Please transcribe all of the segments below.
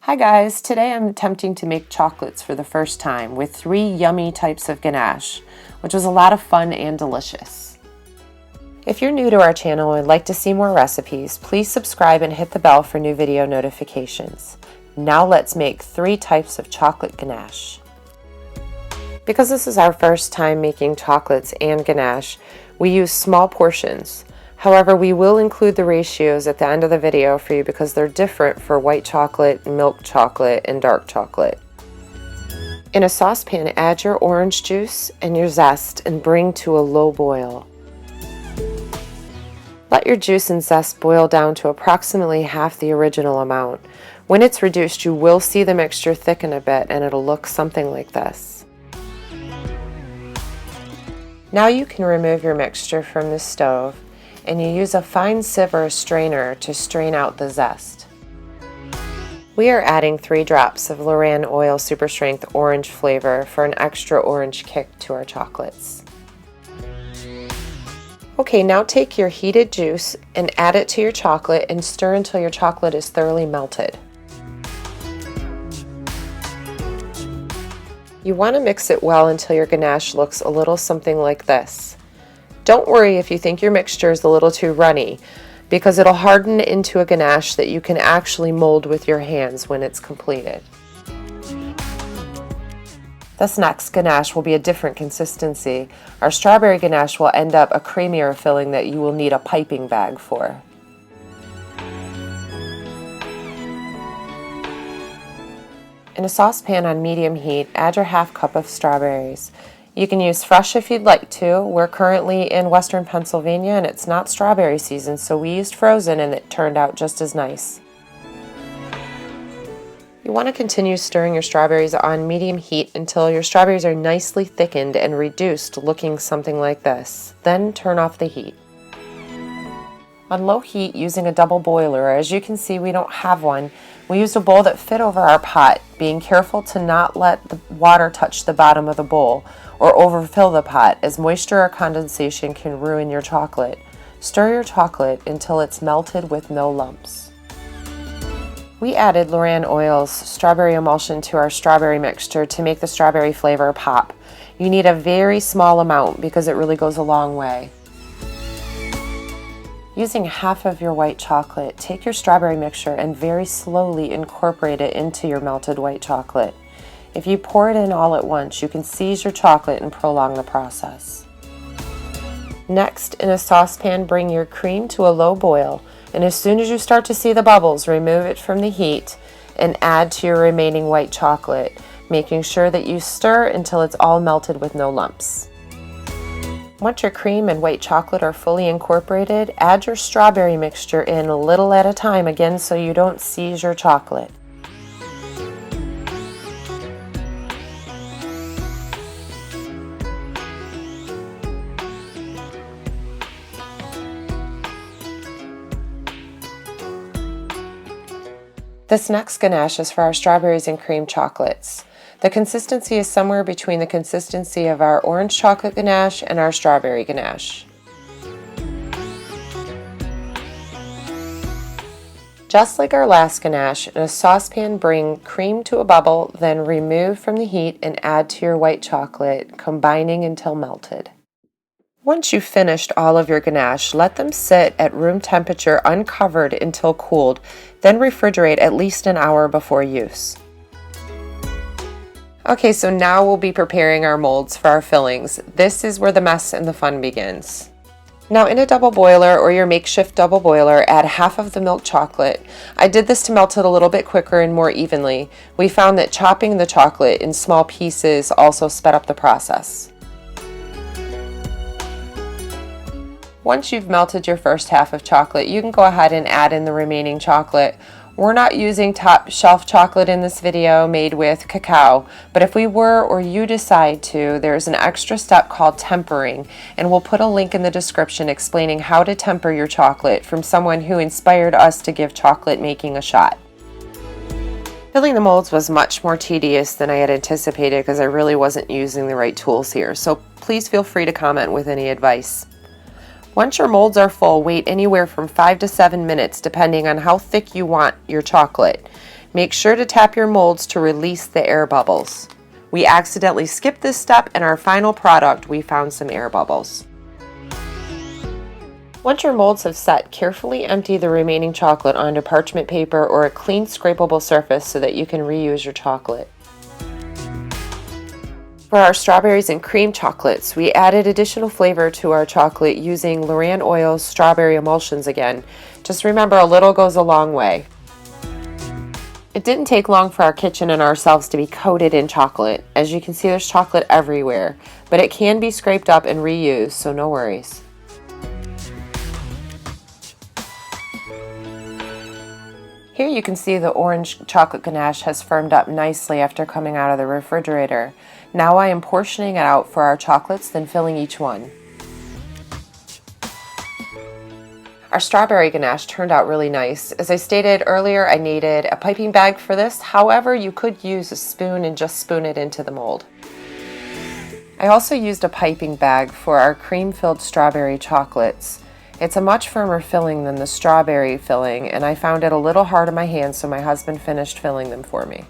Hi guys, today I'm attempting to make chocolates for the first time with 3 yummy types of ganache, which was a lot of fun and delicious. If you're new to our channel and would like to see more recipes, please subscribe and hit the bell for new video notifications. Now let's make 3 types of chocolate ganache. Because this is our first time making chocolates and ganache, we use small portions. However, we will include the ratios at the end of the video for you because they're different for white chocolate, milk chocolate, and dark chocolate. In a saucepan, add your orange juice and your zest and bring to a low boil. Let your juice and zest boil down to approximately half the original amount. When it's reduced, you will see the mixture thicken a bit and it'll look something like this. Now you can remove your mixture from the stove and you use a fine sieve or a strainer to strain out the zest. We are adding 3 drops of LoAnn Oil Super Strength Orange flavor for an extra orange kick to our chocolates. Okay, now take your heated juice and add it to your chocolate and stir until your chocolate is thoroughly melted. You want to mix it well until your ganache looks a little something like this. Don't worry if you think your mixture is a little too runny, because it'll harden into a ganache that you can actually mold with your hands when it's completed. This next ganache will be a different consistency. Our strawberry ganache will end up a creamier filling that you will need a piping bag for. In a saucepan on medium heat, add your ½ cup of strawberries. You can use fresh if you'd like to. We're currently in western Pennsylvania and it's not strawberry season, so we used frozen and it turned out just as nice. You want to continue stirring your strawberries on medium heat until your strawberries are nicely thickened and reduced, looking something like this. Then turn off the heat. On low heat, using a double boiler, as you can see we don't have one, we used a bowl that fit over our pot, being careful to not let the water touch the bottom of the bowl or overfill the pot, as moisture or condensation can ruin your chocolate. Stir your chocolate until it's melted with no lumps. We added LoAnn Oils strawberry emulsion to our strawberry mixture to make the strawberry flavor pop. You need a very small amount because it really goes a long way. Using half of your white chocolate, take your strawberry mixture and very slowly incorporate it into your melted white chocolate. If you pour it in all at once, you can seize your chocolate and prolong the process. Next, in a saucepan, bring your cream to a low boil, and as soon as you start to see the bubbles, remove it from the heat and add to your remaining white chocolate, making sure that you stir until it's all melted with no lumps. Once your cream and white chocolate are fully incorporated, add your strawberry mixture in a little at a time again so you don't seize your chocolate. This next ganache is for our strawberries and cream chocolates. The consistency is somewhere between the consistency of our orange chocolate ganache and our strawberry ganache. Just like our last ganache, in a saucepan, bring cream to a bubble, then remove from the heat and add to your white chocolate, combining until melted. Once you've finished all of your ganache, let them sit at room temperature uncovered until cooled, then refrigerate at least an hour before use. Okay, so now we'll be preparing our molds for our fillings. This is where the mess and the fun begins. Now in a double boiler or your makeshift double boiler, add half of the milk chocolate. I did this to melt it a little bit quicker and more evenly. We found that chopping the chocolate in small pieces also sped up the process. Once you've melted your first half of chocolate, you can go ahead and add in the remaining chocolate. We're not using top shelf chocolate in this video made with cacao, but if we were or you decide to, there's an extra step called tempering, and we'll put a link in the description explaining how to temper your chocolate from someone who inspired us to give chocolate making a shot. Filling the molds was much more tedious than I had anticipated because I really wasn't using the right tools here, so please feel free to comment with any advice. Once your molds are full, wait anywhere from 5 to 7 minutes depending on how thick you want your chocolate. Make sure to tap your molds to release the air bubbles. We accidentally skipped this step. In our final product, we found some air bubbles. Once your molds have set, carefully empty the remaining chocolate onto parchment paper or a clean scrapable surface so that you can reuse your chocolate. For our strawberries and cream chocolates, we added additional flavor to our chocolate using LoAnn Oils strawberry emulsions again. Just remember, a little goes a long way. It didn't take long for our kitchen and ourselves to be coated in chocolate. As you can see, there's chocolate everywhere, but it can be scraped up and reused, so no worries. Here you can see the orange chocolate ganache has firmed up nicely after coming out of the refrigerator. Now I am portioning it out for our chocolates, then filling each one. Our strawberry ganache turned out really nice. As I stated earlier, I needed a piping bag for this. However, you could use a spoon and just spoon it into the mold. I also used a piping bag for our cream-filled strawberry chocolates. It's a much firmer filling than the strawberry filling, and I found it a little hard on my hands, so my husband finished filling them for me.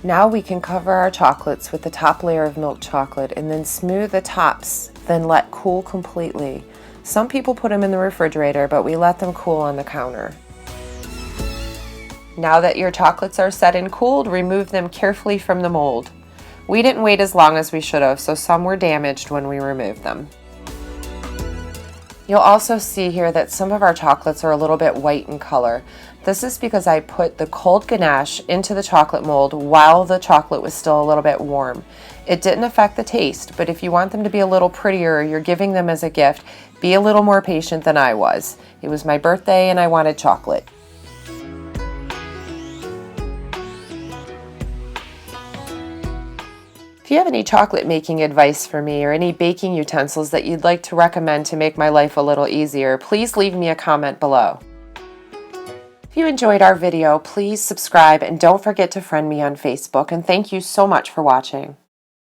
Now we can cover our chocolates with the top layer of milk chocolate and then smooth the tops, then let cool completely. Some people put them in the refrigerator, but we let them cool on the counter. Now that your chocolates are set and cooled, remove them carefully from the mold. We didn't wait as long as we should have, so some were damaged when we removed them. You'll also see here that some of our chocolates are a little bit white in color. This is because I put the cold ganache into the chocolate mold while the chocolate was still a little bit warm. It didn't affect the taste, but if you want them to be a little prettier, you're giving them as a gift, be a little more patient than I was. It was my birthday and I wanted chocolate. If you have any chocolate making advice for me or any baking utensils that you'd like to recommend to make my life a little easier, please leave me a comment below. If you enjoyed our video, please subscribe and don't forget to friend me on Facebook, and thank you so much for watching.